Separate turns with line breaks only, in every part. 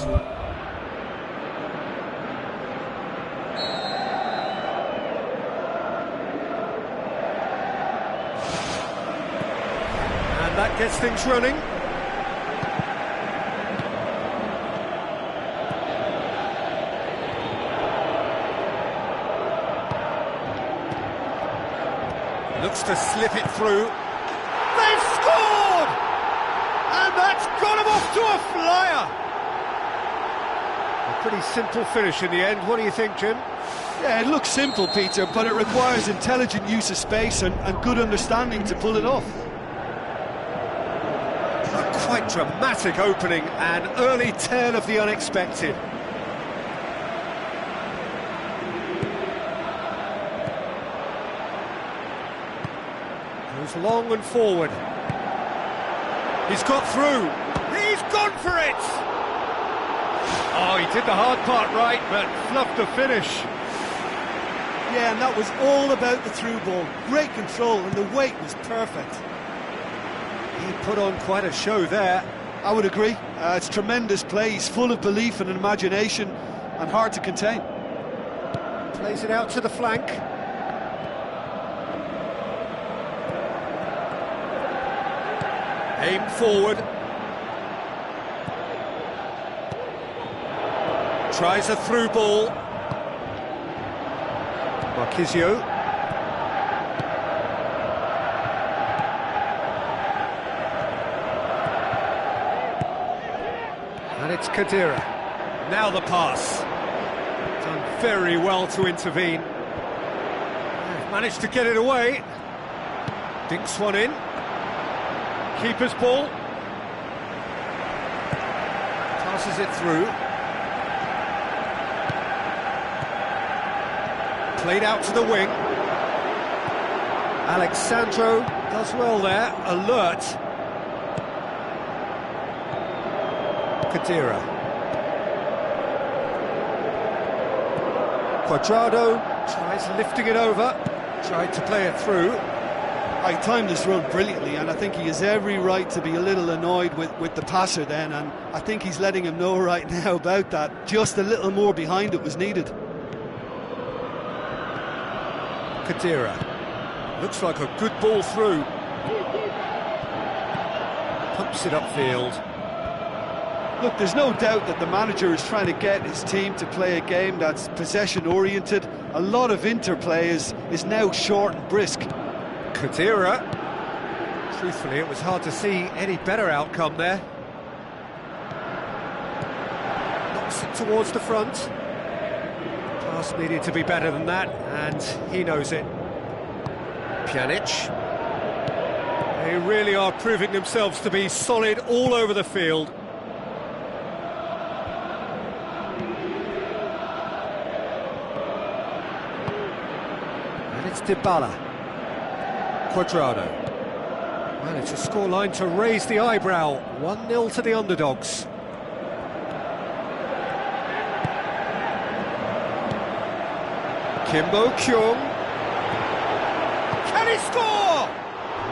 And that gets things running. Looks to slip it through. They've scored! And that's got them off to a flyer! A pretty simple finish in the end. What do you think, Jim?
Yeah, it looks simple, Peter, but it requires intelligent use of space and good understanding to pull it off.
A quite dramatic opening, an early turn of the unexpected. Goes long and forward. He's got through. He's gone for it! Oh, he did the hard part right, but fluffed the finish.
Yeah, and that was all about the through ball. Great control, and the weight was perfect.
He put on quite a show there.
I would agree. It's tremendous play. He's full of belief and imagination, and hard to contain.
Plays it out to the flank. Aim forward. Tries a through ball. Marquisio. And it's Kadira. Now the pass. Done very well to intervene. Managed to get it away. Dinks one in. Keeper's ball. Passes it through. Played out to the wing. Alexandro does well there, alert. Kadira. Cuadrado tries lifting it over, tried to play it through.
I timed this run brilliantly, and I think he has every right to be a little annoyed with the passer then, and I think he's letting him know right now about that. Just a little more behind it was needed.
Kadira. Looks like a good ball through. Pumps it upfield.
Look, there's no doubt that the manager is trying to get his team to play a game that's possession-oriented. A lot of interplay is now short and brisk.
Kadira. Truthfully, it was hard to see any better outcome there. Knocks it towards the front. Pass needed to be better than that, and he knows it. Pjanic. They really are proving themselves to be solid all over the field. And it's Dybala. Cuadrado. Well, it's a scoreline to raise the eyebrow. 1-0 to the underdogs. Kimbo Kyung. Can he score?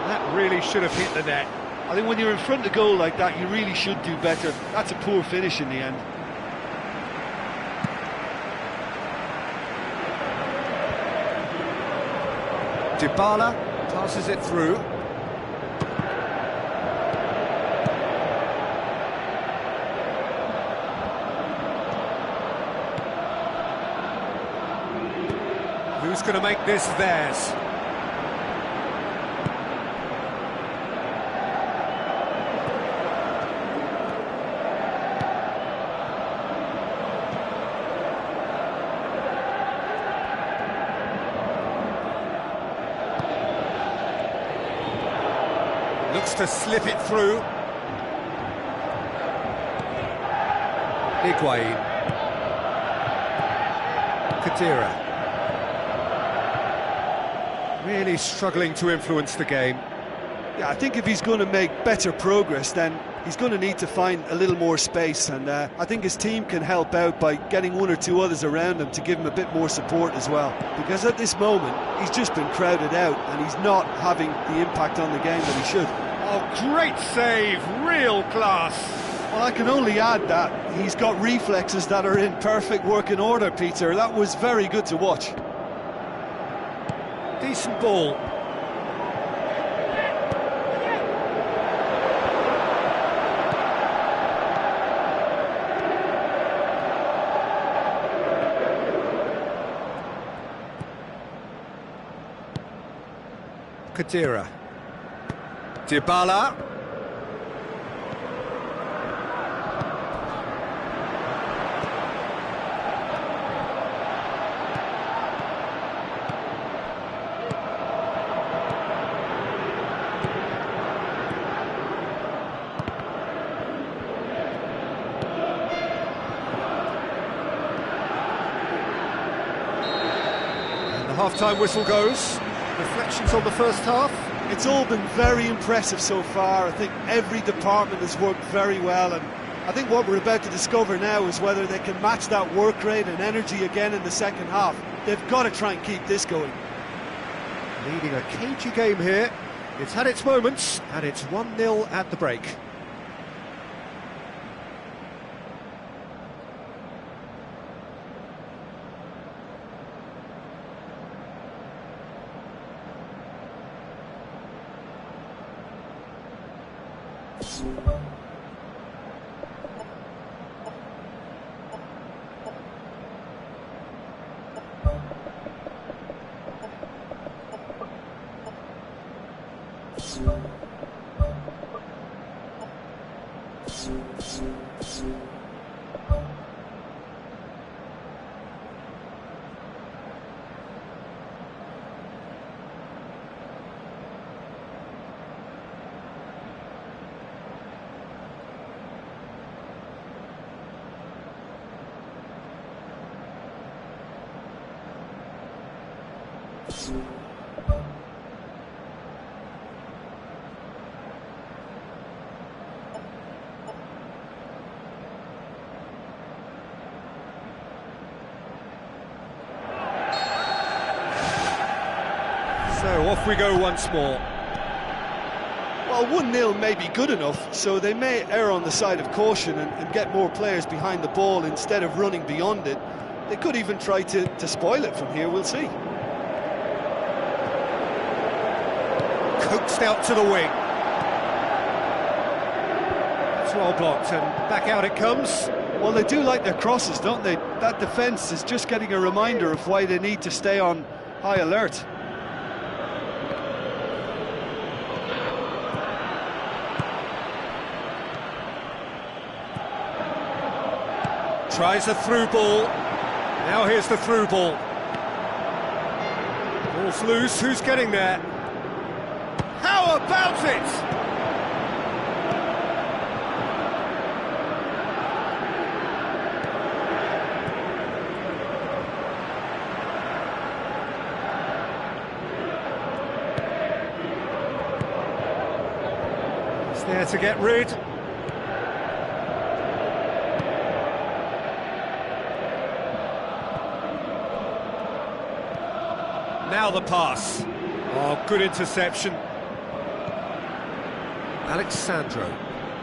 That really should have hit the net.
I think when you're in front of goal like that, you really should do better. That's a poor finish in the end.
Dybala passes it through. Who's going to make this theirs? Looks to slip it through. Higuain. Kadira. Really struggling to influence the game.
Yeah, I think if he's going to make better progress, then he's going to need to find a little more space, and I think his team can help out by getting one or two others around him to give him a bit more support as well, because at this moment he's just been crowded out and he's not having the impact on the game that he should.
Oh, great save, real class.
Well, I can only add that he's got reflexes that are in perfect working order, Peter. That was very good to watch.
Decent ball. Kadira. Dybala. And the half-time whistle goes. Reflections on the first half?
It's all been very impressive so far. I think every department has worked very well, and I think what we're about to discover now is whether they can match that work rate and energy again in the second half. They've got to try and keep this going.
Leading a cagey game here. It's had its moments, and it's 1-0 at the break. So off we go once more.
Well, 1-0 may be good enough, so they may err on the side of caution and get more players behind the ball instead of running beyond it. They could even try to spoil it from here, we'll see.
Coaxed out to the wing. It's well blocked, and back out it comes.
Well, they do like their crosses, don't they? That defence is just getting a reminder of why they need to stay on high alert.
Tries a through ball. Now here's the through ball. Ball's loose, who's getting there? How about it? He's there to get rid. Now the pass. Oh, good interception. Alexandro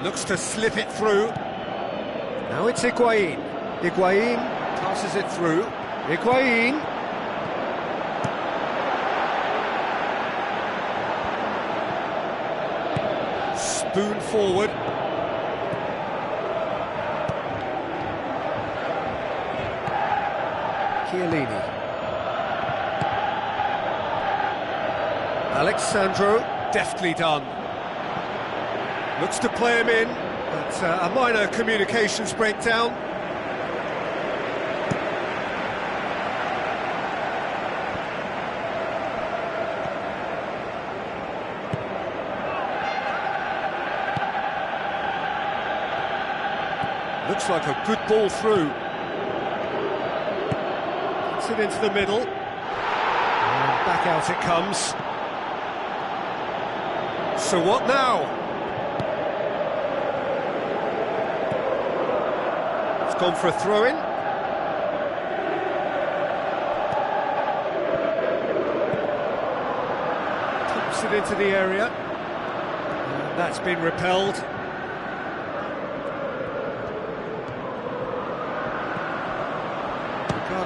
looks to slip it through. Now it's Higuain. Higuain passes it through. Higuain. Spoon forward. Chiellini. Alexandro, deftly done. Looks to play him in, but a minor communications breakdown. Looks like a good ball through. Gets it into the middle. And back out it comes. So what now? It's gone for a throw-in. Pumps it into the area. And that's been repelled.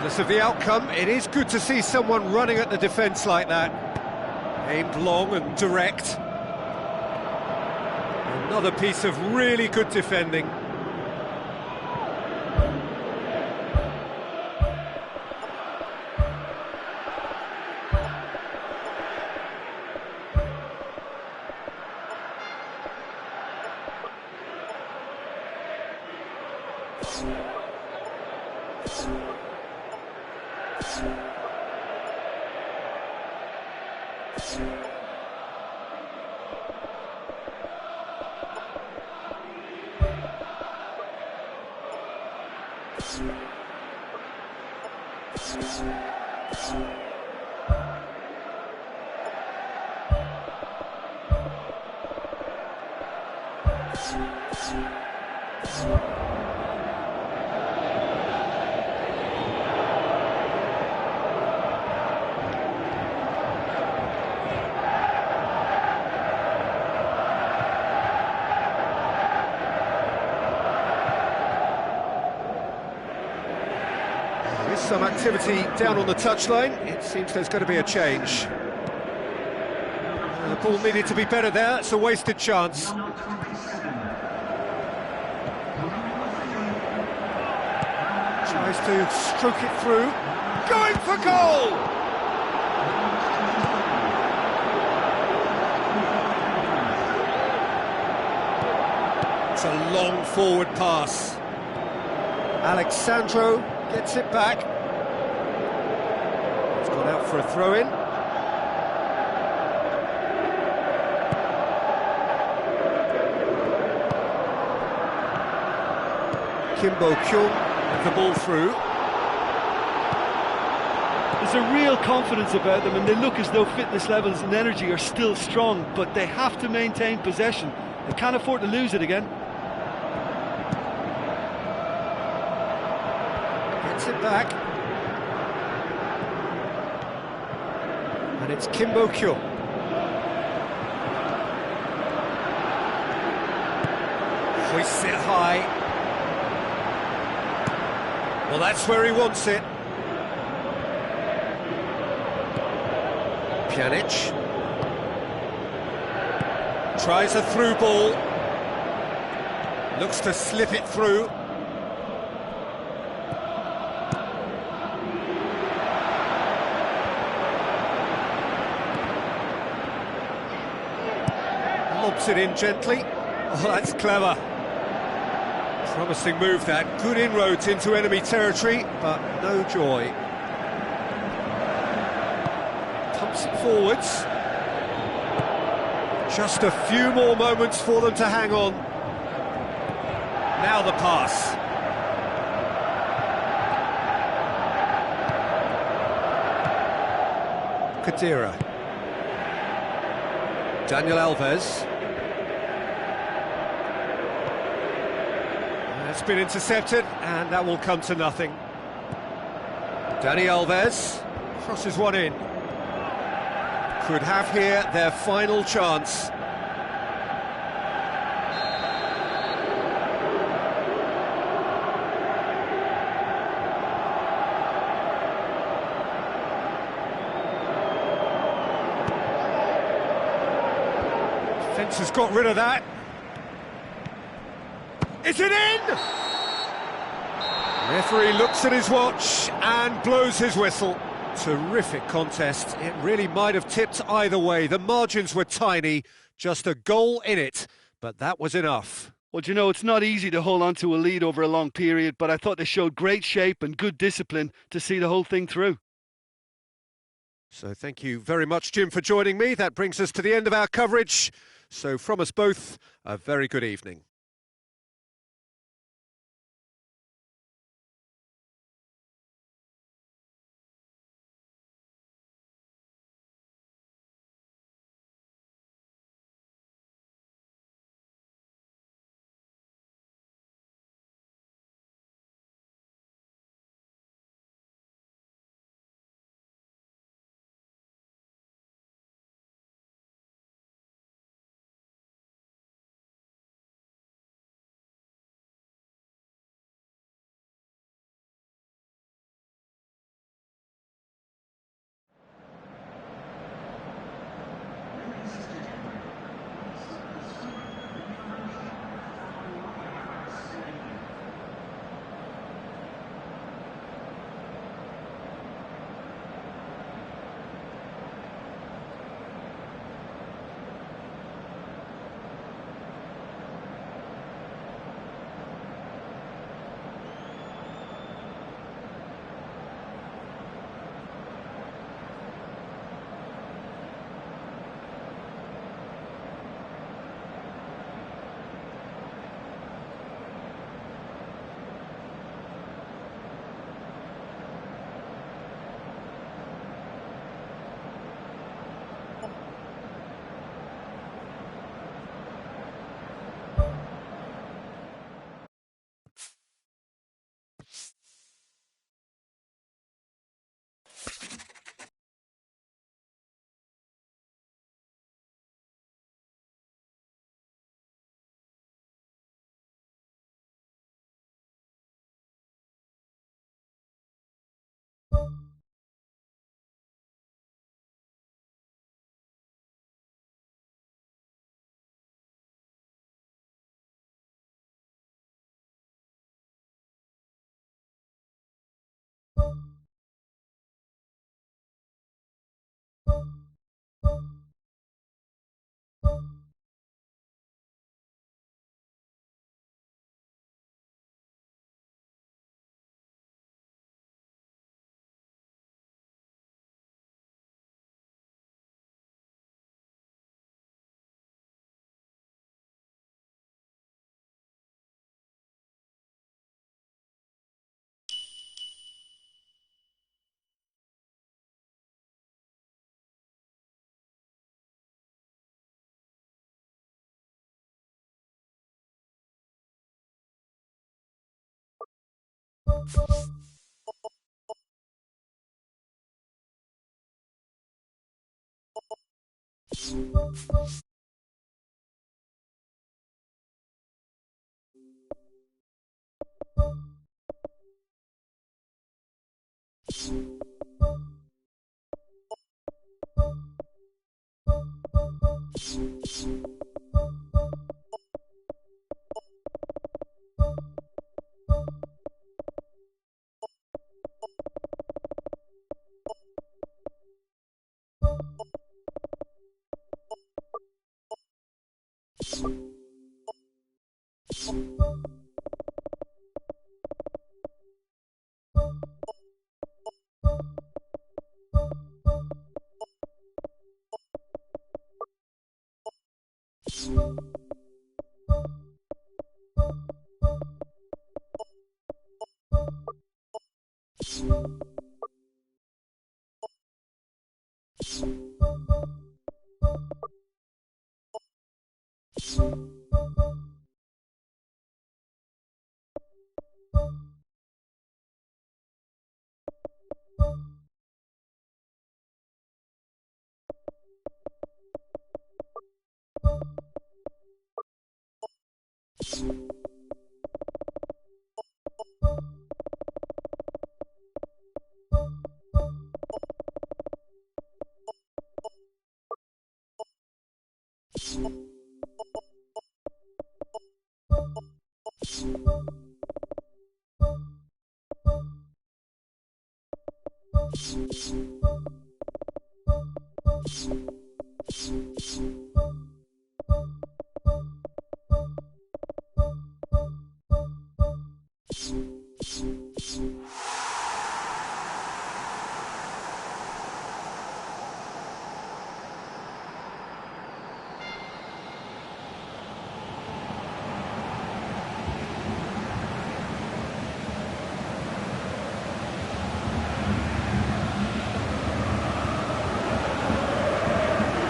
Regardless of the outcome, it is good to see someone running at the defence like that. Aimed long and direct. Another piece of really good defending. Some activity down on the touchline. It seems there's going to be a change. The ball needed to be better there. It's a wasted chance. Tries to stroke it through. Going for goal! It's a long forward pass. Alexandro gets it back. It's gone out for a throw-in. Kimbo Kyung with the ball through.
There's a real confidence about them, and they look as though fitness levels and energy are still strong, but they have to maintain possession. They can't afford to lose it again.
Gets it back. And it's Kimbo Kyung. Hoists it high. Well, that's where he wants it. Pjanic. Tries a through ball. Looks to slip it through. Lobs it in gently. Oh, that's clever. Promising move that. Good inroads into enemy territory, but no joy. Pumps it forwards. Just a few more moments for them to hang on. Now the pass. Kadira. Daniel Alves. It's been intercepted, and that will come to nothing. Dani Alves crosses one in. Could have here their final chance. Defence has got rid of that. Is it in? Referee looks at his watch and blows his whistle. Terrific contest. It really might have tipped either way. The margins were tiny, just a goal in it, but that was enough.
Well, you know, it's not easy to hold on to a lead over a long period, but I thought they showed great shape and good discipline to see the whole thing through.
So thank you very much, Jim, for joining me. That brings us to the end of our coverage. So from us both, a very good evening.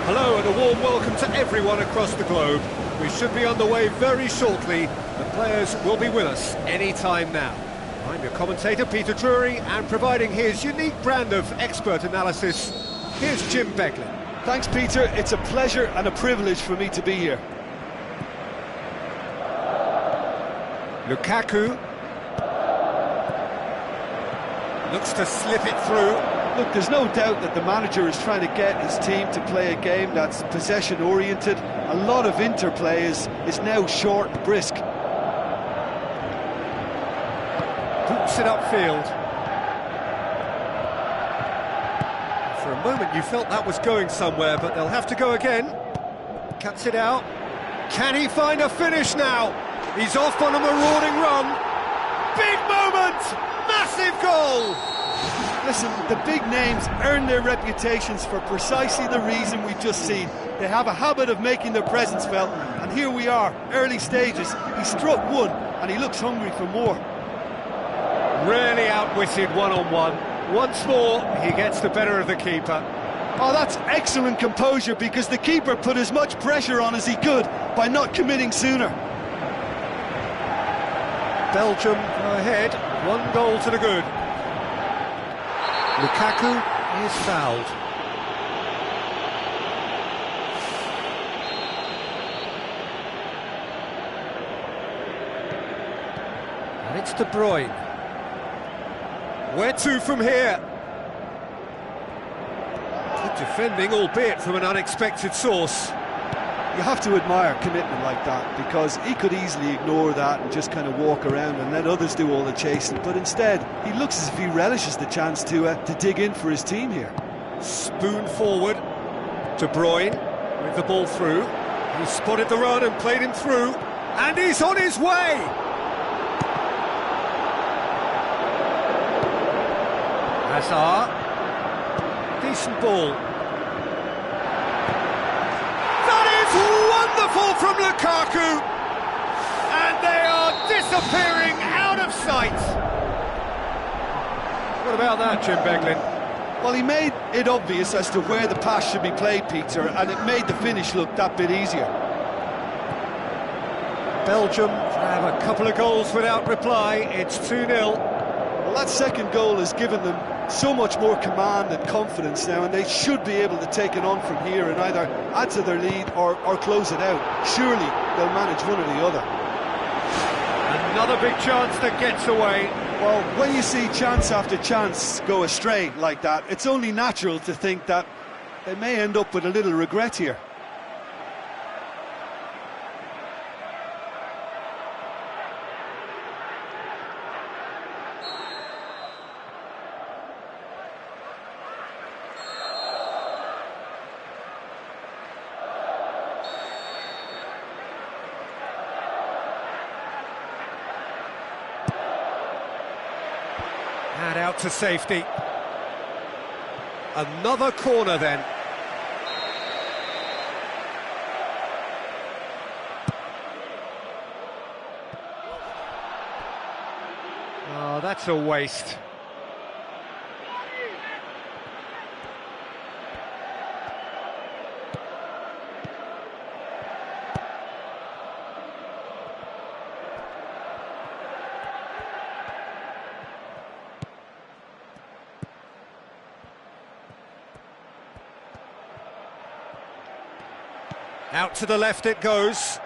Hello and a warm welcome to everyone across the globe. We should be on the way very shortly. The players will be with us any time now. I'm your commentator, Peter Drury, and providing his unique brand of expert analysis, here's Jim Beglin.
Thanks, Peter. It's a pleasure and a privilege for me to be here.
Lukaku looks to slip it through.
Look, there's no doubt that the manager is trying to get his team to play a game that's possession-oriented. A lot of interplay is now short and brisk.
Boots it upfield. For a moment you felt that was going somewhere, but they'll have to go again. Cuts it out. Can he find a finish now? He's off on a marauding run. Big moment! Massive goal!
Listen, the big names earn their reputations for precisely the reason we've just seen. They have a habit of making their presence felt, and here we are, early stages. He struck one, and he looks hungry for more.
Really outwitted one-on-one. Once more, he gets the better of the keeper.
Oh, that's excellent composure, because the keeper put as much pressure on as he could by not committing sooner.
Belgium go ahead, 1 goal to the good. Lukaku is fouled. And it's De Bruyne. Where to from here? Good defending, albeit from an unexpected source.
You have to admire commitment like that, because he could easily ignore that and just kind of walk around and let others do all the chasing, but instead he looks as if he relishes the chance to dig in for his team here.
Spoon forward, De Bruyne with the ball through. He spotted the run and played him through, and he's on his way! Hazard, decent ball. Wonderful from Lukaku, and they are disappearing out of sight. What about that, Jim Beglin?
Well, he made it obvious as to where the pass should be played, Peter, and it made the finish look that bit easier.
Belgium have a couple of goals without reply. It's 2-0.
That second goal has given them so much more command and confidence now, and they should be able to take it on from here and either add to their lead or close it out. Surely they'll manage one or the other.
Another big chance that gets away.
Well, when you see chance after chance go astray like that, it's only natural to think that they may end up with a little regret here.
And out to safety. Another corner then. Oh, that's a waste. Out to the left it goes.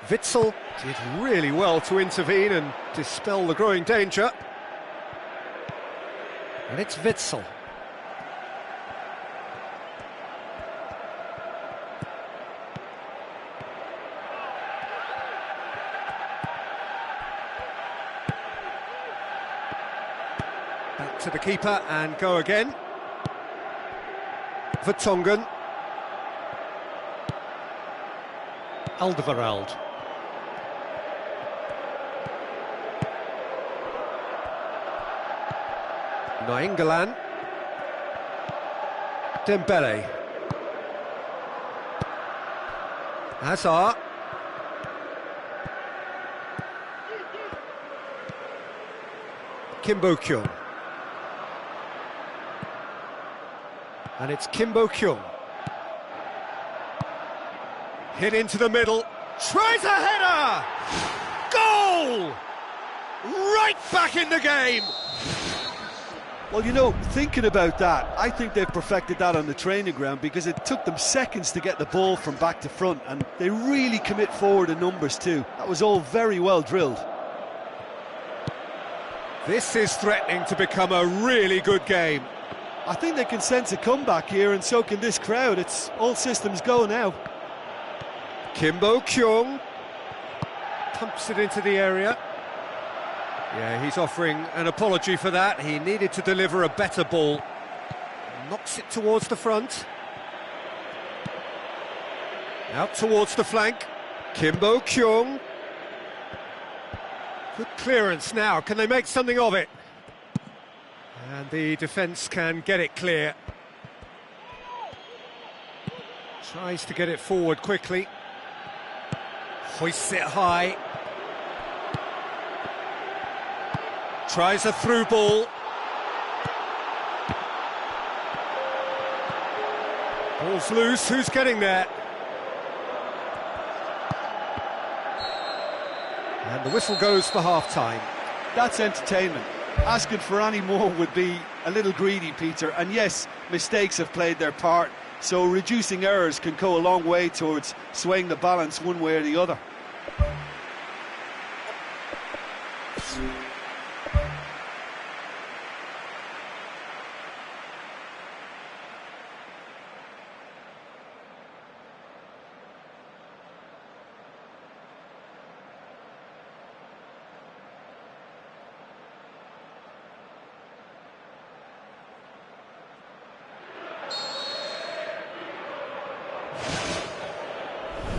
Witsel did really well to intervene and dispel the growing danger. And it's Witsel. Back to the keeper and go again. Vertonghen. Alderweireld. Nainggolan. Dembele. Hazard. Kimbo Kyung. And it's Kimbo Kyung. Hit into the middle. Tries a header! Goal! Right back in the game!
Well, you know, thinking about that, I think they've perfected that on the training ground because it took them seconds to get the ball from back to front, and they really commit forward in numbers too. That was all very well drilled.
This is threatening to become a really good game.
I think they can sense a comeback here, and so can this crowd. It's all systems go now.
Kimbo Kyung pumps it into the area. Yeah, he's offering an apology for that. He needed to deliver a better ball. Knocks it towards the front. Out towards the flank. Kimbo Kyung. Good clearance now. Can they make something of it? And the defence can get it clear. Tries to get it forward quickly. Hoists it high. Tries a through ball. Ball's loose, who's getting there? And the whistle goes for half-time.
That's entertainment. Asking for any more would be a little greedy, Peter. And yes, mistakes have played their part, so reducing errors can go a long way towards swaying the balance one way or the other.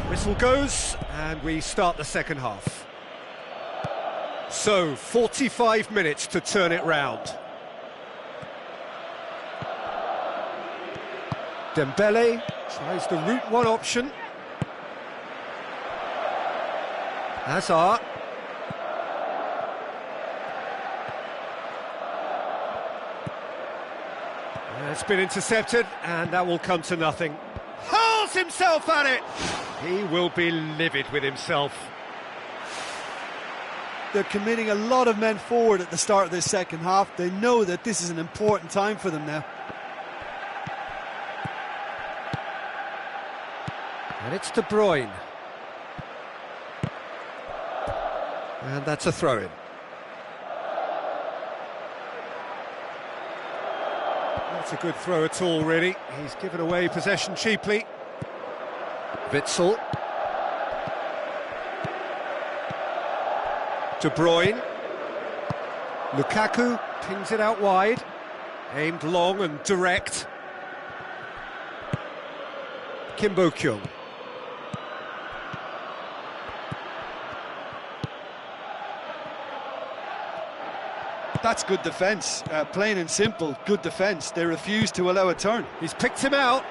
Whistle goes, and we start the second half. So, 45 minutes to turn it round. Dembele tries the route one option. Hazard. It's been intercepted, and that will come to nothing. Hurls himself at it! He will be livid with himself.
They're committing a lot of men forward at the start of this second half. They know that this is an important time for them now.
And it's De Bruyne. And that's a throw-in. Not a good throw at all, really. He's given away possession cheaply. Witsel. De Bruyne. Lukaku pings it out wide. Aimed long and direct. Kim Bo-kyung.
That's good defence, plain and simple, good defence. They refuse to allow a turn.
He's picked him out.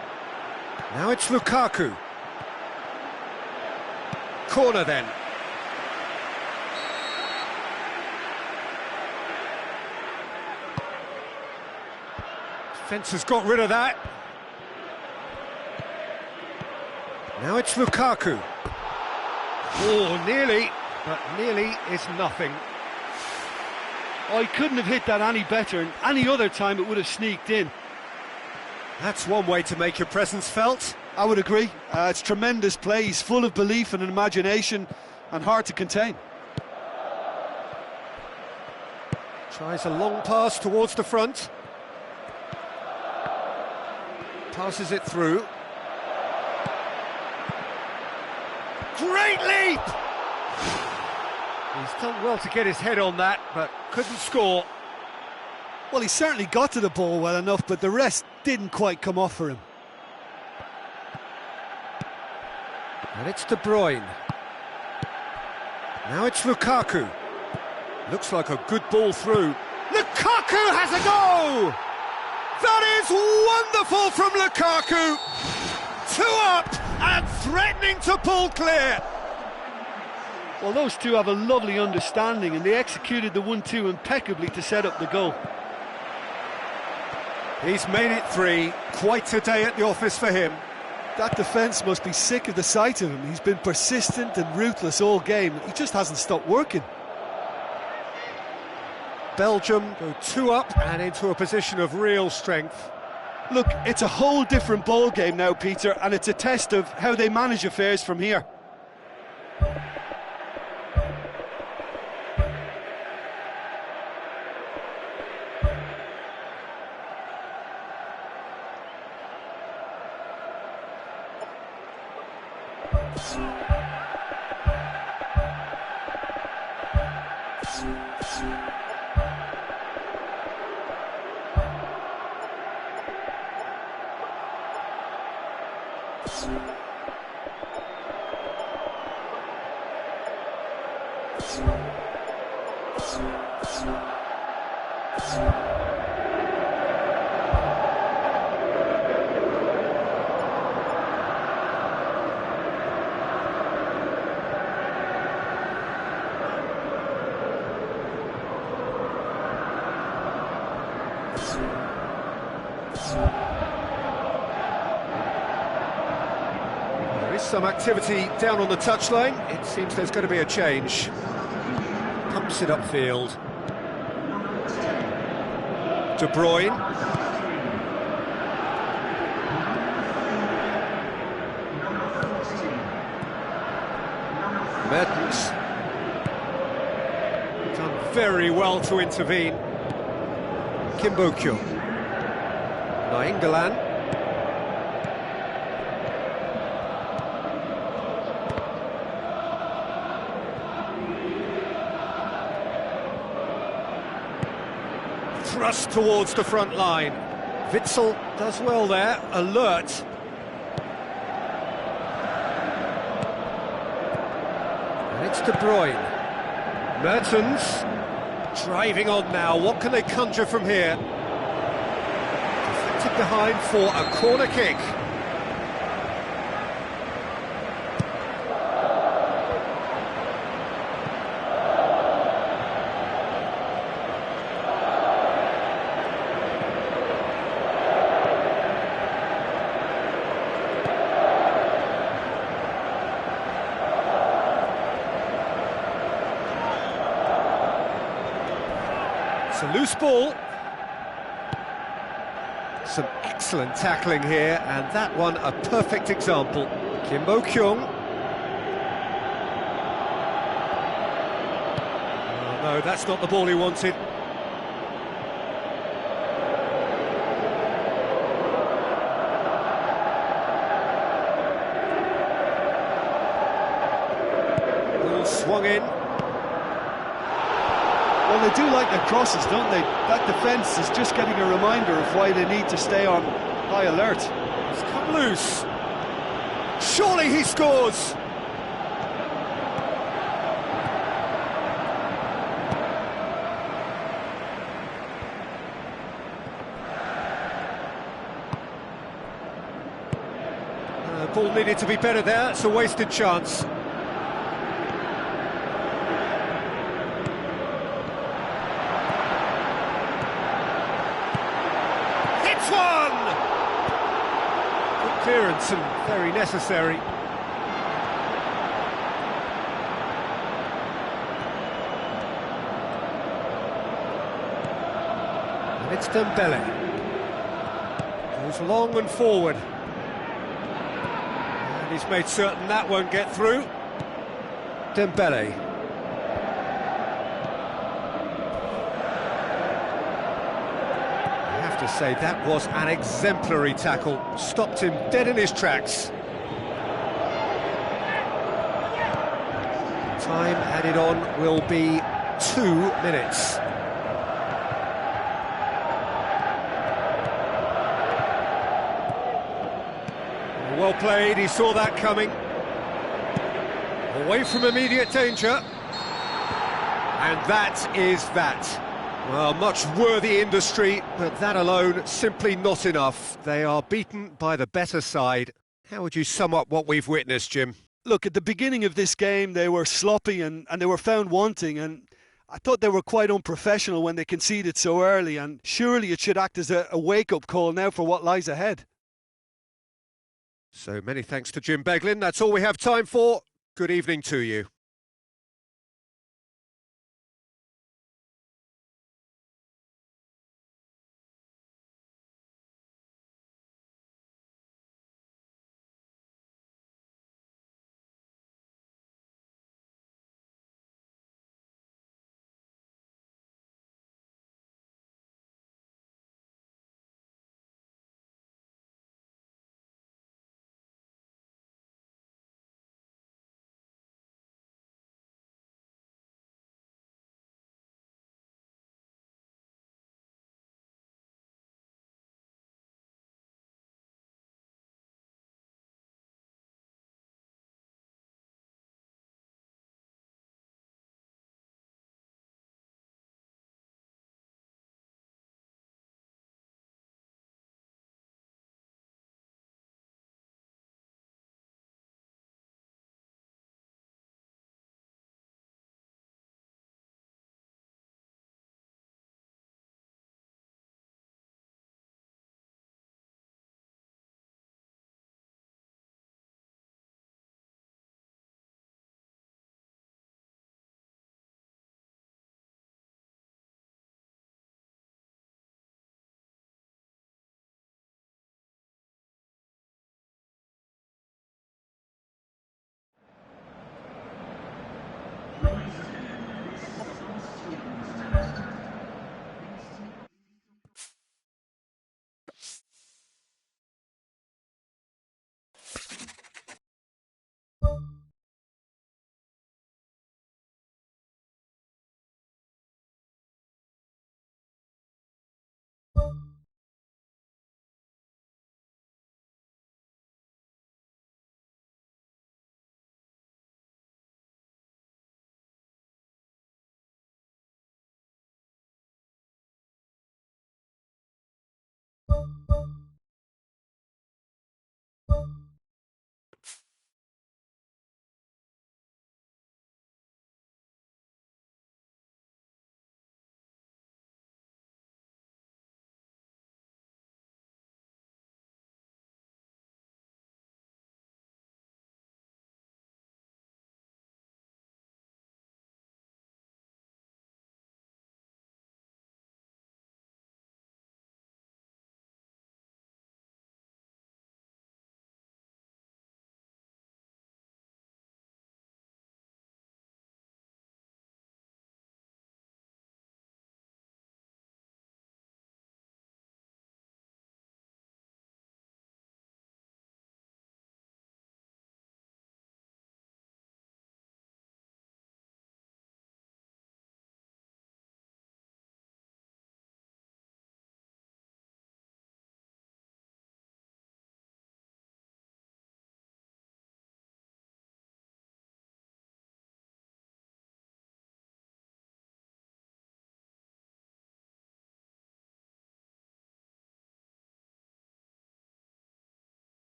Now it's Lukaku. Corner then. Defence has got rid of that. Now it's Lukaku. Oh, nearly, but nearly is nothing.
Oh, he couldn't have hit that any better, and any other time it would have sneaked in.
That's one way to make your presence felt.
I would agree. It's tremendous play. He's full of belief and imagination and hard to contain.
Tries a long pass towards the front. Passes it through. Great leap! He's done well to get his head on that, but couldn't score.
Well, he certainly got to the ball well enough, but the rest didn't quite come off for him.
And it's De Bruyne. Now it's Lukaku. Looks like a good ball through. Lukaku has a go! That is wonderful from Lukaku! 2 up and threatening to pull clear.
Well, those two have a lovely understanding, and they executed the 1-2 impeccably to set up the goal.
He's made it 3. Quite a day at the office for him.
That defence must be sick of the sight of him. He's been persistent and ruthless all game. He just hasn't stopped working.
Belgium go 2 up and into a position of real strength.
Look, it's a whole different ball game now, Peter, and it's a test of how they manage affairs from here.
There is some activity down on the touchline. It seems there's going to be a change. Pumps it upfield. De Bruyne. Mertens. Done very well to intervene. Kim Bo-kyung. Nainggolan. Thrust towards the front line. Witsel does well there, alert. And it's De Bruyne. Mertens driving on now. What can they conjure from here? Deflected behind for a corner kick. It's a loose ball. Some excellent tackling here, and that one a perfect example. Kimbo Kyung. Oh, no, that's not the ball he wanted. Ball swung in.
Well, they do like their crosses, don't they? That defence is just getting a reminder of why they need to stay on high alert.
It's come loose. Surely he scores! Ball needed to be better there, it's a wasted chance. It's one! Good clearance and very necessary. And it's Dembele. Goes long and forward. And he's made certain that won't get through. Dembele. I have to say, that was an exemplary tackle. Stopped him dead in his tracks. Time added on will be 2 minutes. Well played, he saw that coming. Away from immediate danger. And that is that. Well, much worthy industry, but that alone simply not enough. They are beaten by the better side. How would you sum up what we've witnessed, Jim?
Look, at the beginning of this game, they were sloppy and they were found wanting, and I thought they were quite unprofessional when they conceded so early, and surely it should act as a wake-up call now for what lies ahead.
So many thanks to Jim Beglin. That's all we have time for. Good evening to you.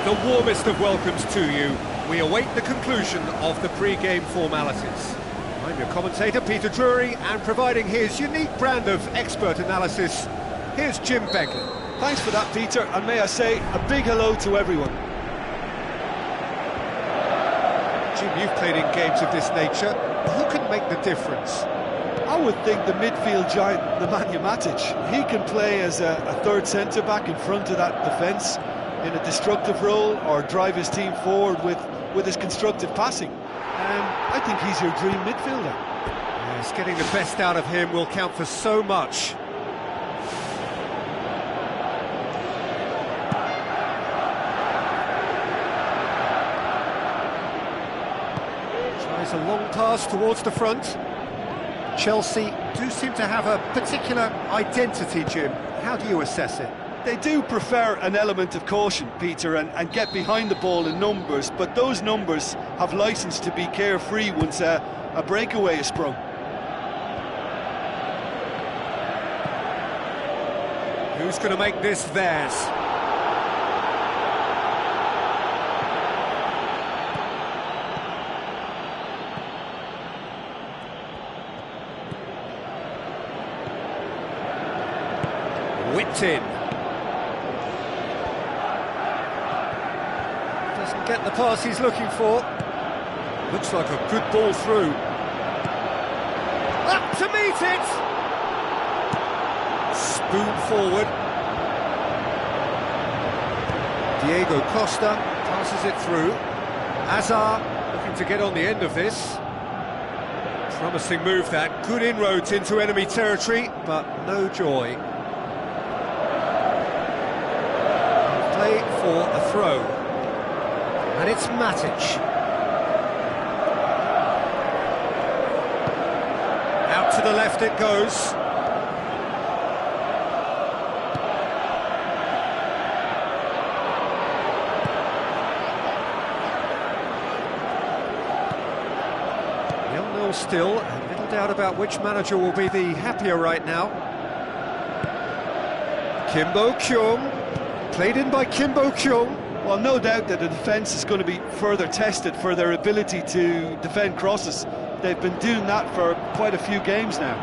the warmest of welcomes to you. We await the conclusion of the pre-game formalities. I'm your commentator, Peter Drury, and providing his unique brand of expert analysis, here's Jim Beglin.
Thanks for that, Peter, and may I say a big hello to everyone.
Jim, you've played in games of this nature. Who can make the difference?
I would think the midfield giant, Nemanja Matic. He can play as a third centre-back in front of that defence in a destructive role, or drive his team forward with his constructive passing. I think he's your dream midfielder.
Yes, getting the best out of him will count for so much. Tries a long pass towards the front. Chelsea do seem to have a particular identity, Jim. How do you assess it?
They do prefer an element of caution, Peter, and get behind the ball in numbers, but those numbers have licence to be carefree once a breakaway is sprung.
Who's going to make this theirs? Whipped in. Doesn't get the pass he's looking for. Looks like a good ball through. Up to meet it! Spoon forward. Diego Costa passes it through. Hazard looking to get on the end of this. Promising move that. Good inroads into enemy territory, but no joy. Play for a throw. And it's Matic. Out to the left it goes. Still, a little doubt about which manager will be the happier right now. Kimbo Kyung, played in by Kimbo Kyung.
Well, no doubt that the defence is going to be further tested for their ability to defend crosses. They've been doing that for quite a few games now.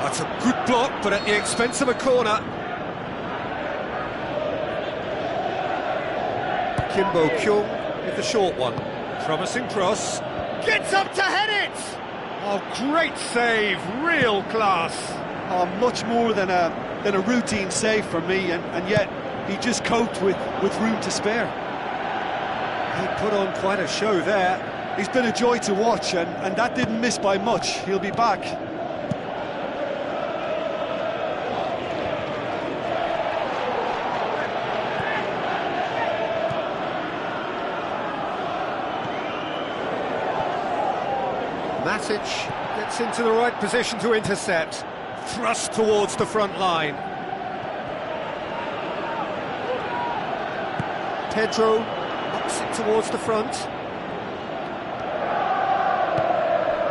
That's a good block, but at the expense of a corner. Kimbo Kyung with the short one. Promising cross. Gets up to head it! Oh, great save, real class.
Oh, much more than a routine save for me, and yet he just coped with room to spare.
He put on quite a show there.
He's been a joy to watch, and that didn't miss by much. He'll be back.
Matic gets into the right position to intercept. Thrust towards the front line. Pedro knocks it towards the front.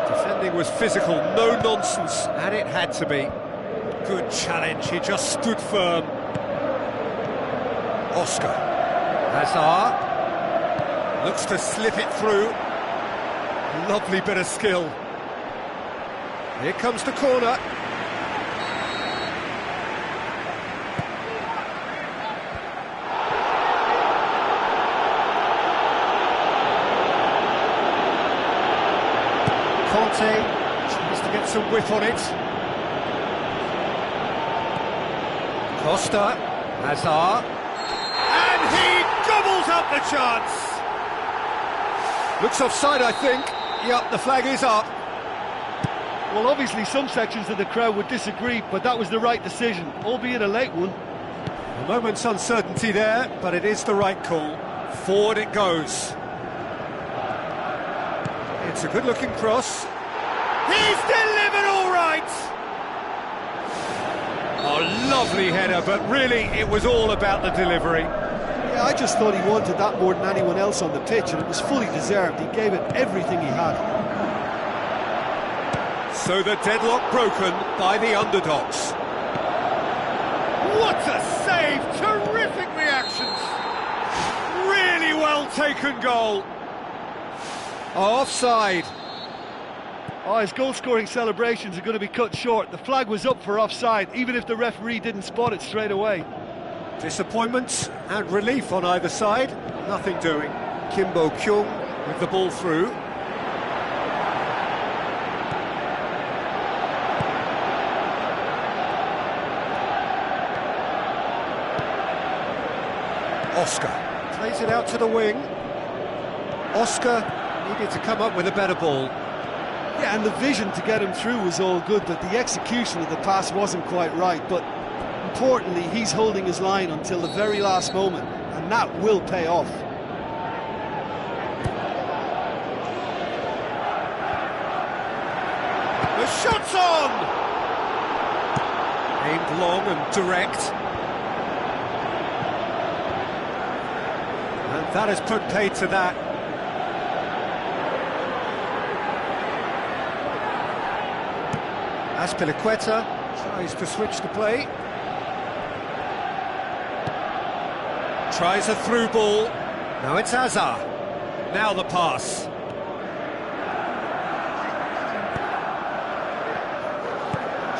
Defending was physical, no nonsense, and it had to be. Good challenge, he just stood firm. Oscar. Hazard looks to slip it through. Lovely bit of skill. Here comes the corner. Conte tries to get some whip on it. Costa, Hazard, and he gobbles up the chance. Looks offside, I think. Yep, the flag is up.
Well, obviously some sections of the crowd would disagree, but that was the right decision, albeit a late one.
A moment's uncertainty there, but it is the right call. Forward it goes. It's a good-looking cross. He's delivered all right! Oh, lovely header, but really it was all about the delivery.
Yeah, I just thought he wanted that more than anyone else on the pitch, and it was fully deserved. He gave it everything he had.
So the deadlock broken by the underdogs. What a save! Terrific reactions! Really well taken goal. Offside.
Oh, his goal-scoring celebrations are going to be cut short. The flag was up for offside, even if the referee didn't spot it straight away.
Disappointment and relief on either side. Nothing doing. Kimbo Kyung with the ball through. Oscar plays it out to the wing. Oscar needed to come up with a better ball.
Yeah, and the vision to get him through was all good, but the execution of the pass wasn't quite right. But importantly, he's holding his line until the very last moment, and that will pay off.
The shot's on! Aimed long and direct. And that has put paid to that. Azpilicueta tries to switch the play. Tries a through ball. Now it's Azar. Now the pass.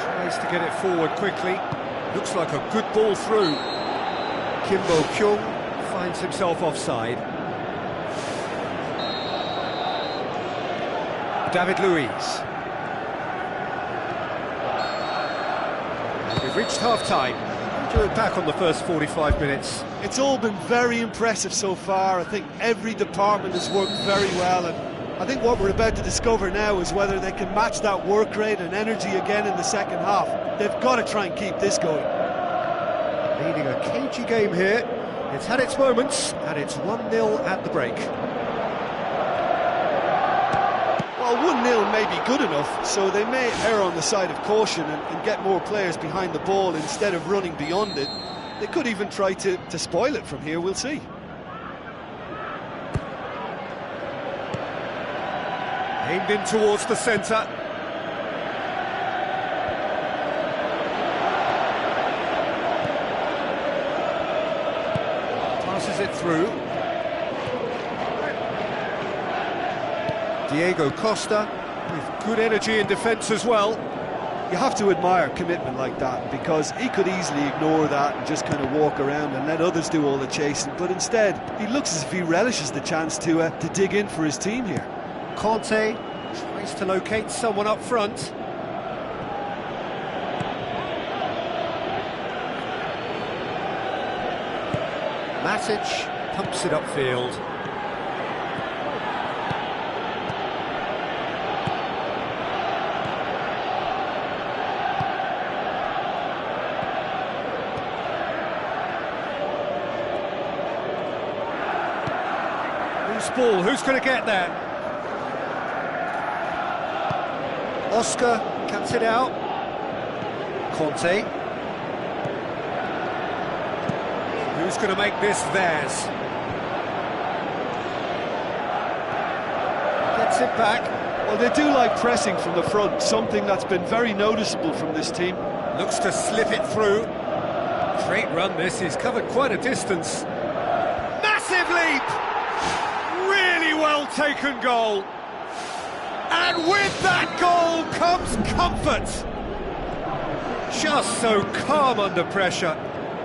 Tries to get it forward quickly. Looks like a good ball through. Kimbo Kyung finds himself offside. David Luiz. We've reached half-time. Do it back on the first 45 minutes.
It's all been very impressive so far. I think every department has worked very well, and I think what we're about to discover now is whether they can match that work rate and energy again in the second half. They've got to try and keep this going.
Leading a cagey game here. It's had its moments, and it's 1-0 at the break.
Well, 1-0 may be good enough, so they may err on the side of caution and get more players behind the ball instead of running beyond it. They could even try to spoil it from here, we'll see.
Aimed in towards the centre. Passes it through. Diego Costa with good energy in defence as well.
You have to admire commitment like that, because he could easily ignore that and just kind of walk around and let others do all the chasing, but instead he looks as if he relishes the chance to dig in for his team here.
Conte tries to locate someone up front. Matic pumps it upfield. Ball, who's going to get there? Oscar cuts it out. Conte. Who's going to make this theirs? Gets it back.
Well, they do like pressing from the front, something that's been very noticeable from this team.
Looks to slip it through. Great run this, he's covered quite a distance. Massive leap! Really well taken goal. And with that goal comes comfort. Just so calm under pressure.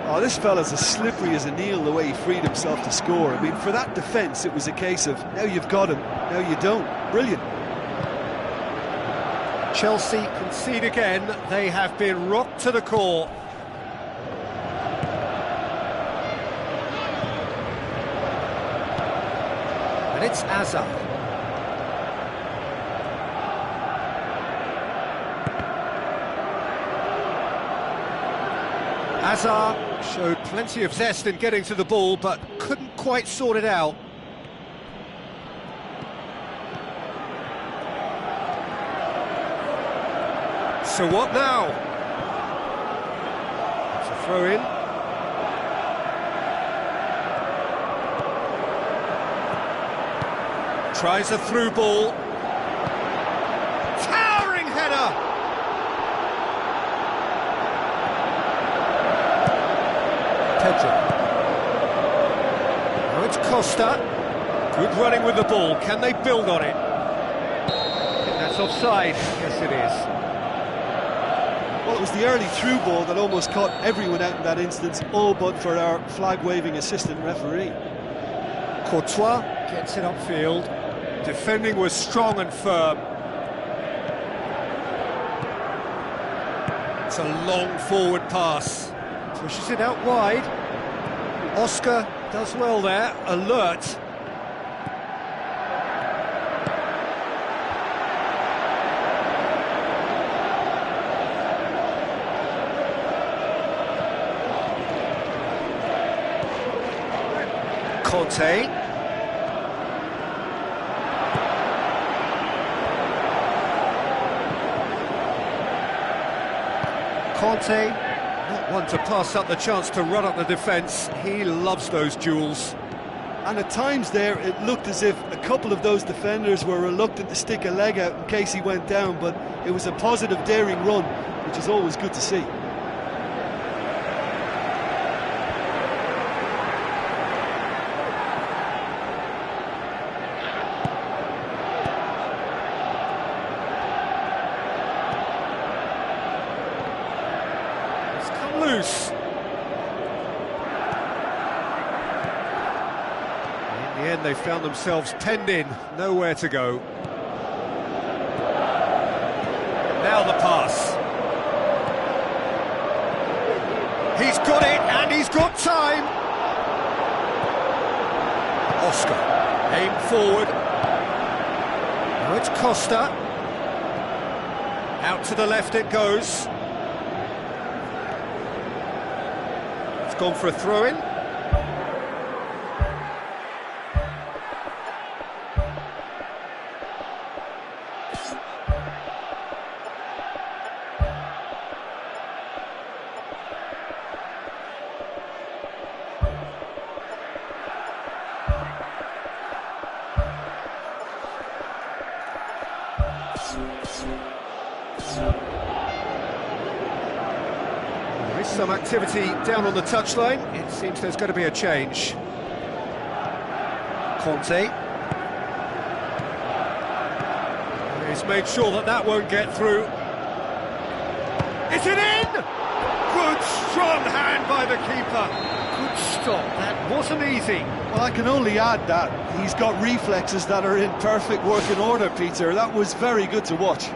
Oh, this fella's as slippery as an eel the way he freed himself to score. I mean, for that defence, it was a case of, now you've got him, now you don't. Brilliant.
Chelsea concede again. They have been rocked to the core. And it's Azar. Azar showed plenty of zest in getting to the ball, but couldn't quite sort it out. So what now? It's a throw in. Tries a through ball. Towering header! Pedro. Now it's Costa. Good running with the ball. Can they build on it? I think that's offside. Yes, it is.
Well, it was the early through ball that almost caught everyone out in that instance, all but for our flag-waving assistant referee.
Courtois gets it upfield. Defending was strong and firm. It's a long forward pass. Pushes it out wide. Oscar does well there, alert. Conte. Conte, not one to pass up the chance to run up the defence. He loves those duels.
And at times there, it looked as if a couple of those defenders were reluctant to stick a leg out in case he went down, but it was a positive, daring run, which is always good to see.
Loose. In the end, they found themselves penned in, nowhere to go. Now the pass. He's got it, and he's got time. Oscar, aim forward. Now it's Costa. Out to the left it goes. Gone for a throw-in. Some activity down on the touchline. It seems there's going to be a change. Conte. He's made sure that that won't get through. Is it in? Good strong hand by the keeper. Good stop. That wasn't easy.
Well, I can only add that he's got reflexes that are in perfect working order, Peter. That was very good to watch.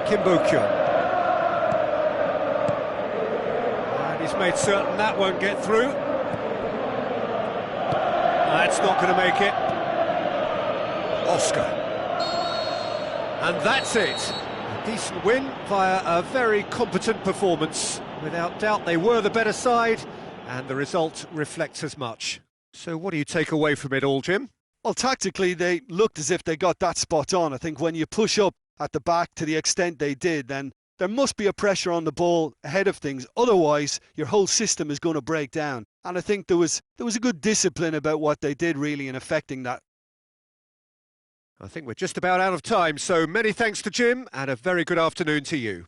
Kimbokyo. And he's made certain that won't get through. That's not going to make it. Oscar. And that's it. A decent win via a very competent performance. Without doubt, they were the better side, and the result reflects as much. So what do you take away from it all, Jim?
Well, tactically, they looked as if they got that spot on. I think when you push up at the back to the extent they did, then there must be a pressure on the ball ahead of things. Otherwise, your whole system is going to break down. And I think there was a good discipline about what they did really in affecting that.
I think we're just about out of time, so many thanks to Jim and a very good afternoon to you.